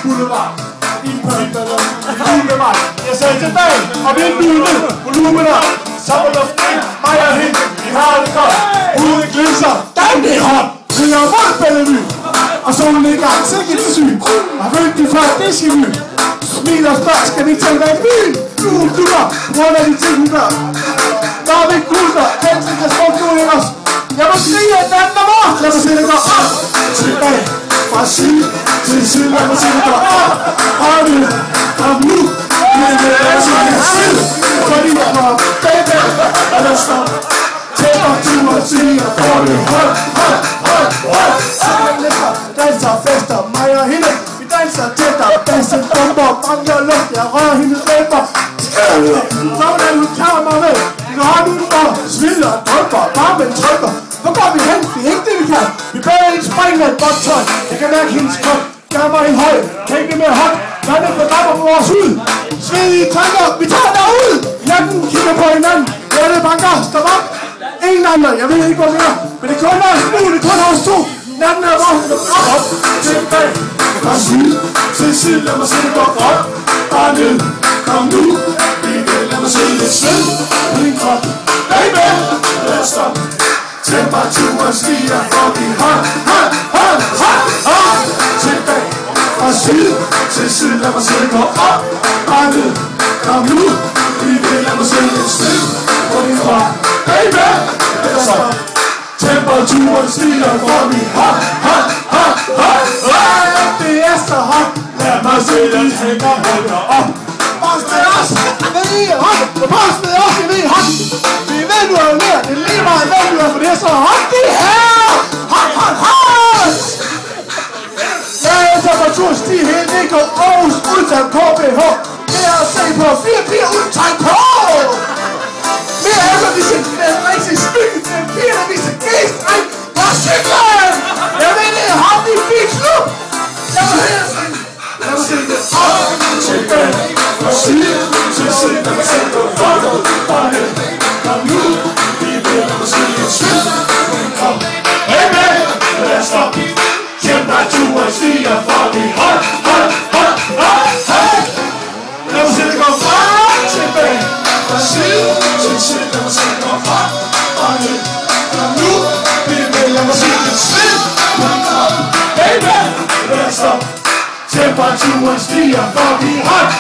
Boulevard. Boulevard. Jeg sagde til dagen, og vinduet ned, volumen op. Sommerluft ind, mig og hende, vi har det godt. Huden glinser, damn det er hot. Ringer rundt Bellevue, og solen er i gang, sikke til syn. Har følt de fra Diskevy. Smil og spørg, skal vi ikke tage med i byen? Nu hun dukker, på grund af de ting hun gør. Når vi kulter, dansen kan smukke nu i os. Jeg må skrige en anden om os. Lad mig se det gå op. Tilbage, fra side til side. Lad mig se det gå op. Og nu, kom nu. Men det er så en side. Fordi jeg går baby, og der står. Temperaturen siger, for det hold. Danser, fester, mig og hende. Vi danser tættere, bassen bomber. Mangler luft, jeg rører hendes læber. Sådan hun tager mig med. Vi går hånden udenfor, smiler og drøber. Varmen trykker. Hvor går vi hen? Det er ikke det vi kan. Vi bærer en spring af et godt tøj. Jeg kan mærke hendes krop. Gør mig i høj. Tænke med hånd. Vandet fordammer på vores hud. Svedige tanker. Vi tager derud. Natten kigger på hinanden. Hjerte banker. Stop op. Ingen andre. Jeg ved ikke hvor mere. Men det er kun os nu. Det er kun os to. Natten er vores. Op. Tilbage. Fra side til side. Lad mig se det gå op. Bare ned. Kom nu. Lad mig se lidt sved på din krop. Baby. Lad os stoppe. Temperaturen stiger, for vi hold. Tilbage fra side til side. Lad mig se det gå op. Bare ned. Kom nu. Lad mig se lidt sved på din krop. Baby. Lad os stoppe. Temperaturen stiger, for vi hold. Det er så hot. Lad mig se den hænger op. Pas med os, ved I hot. Pas med os, I ved hot. Vi ved du er mere, det er lige meget hvad du er, for det er så hot det her. Hot. Ja, temperaturen stiger helt ned på Aarhus udtaget KBH. Det er at se på 4 piger udtaget på. Mere efter vi ser den rigtig skygge til pigerne, vi ser gæstring på cyklen. Jeg ved det er hot i Beach Club. Lad mig se det op. Tilbage. Fra side til side. Lad mig se det op. Bare ned. Kom nu. Vi vil lad mig se det sved. Kom. Baby. Lad os stoppe. Temperaturen stiger, for vi hold. Lad mig se det gå frem. Tilbage. Fra side til side. Lad mig se det gå frem. Bare ned. Kom nu. Vi vil lad mig se det sved. Kom. Baby. Lad os stoppe. Temperaturen stiger, for vi hold.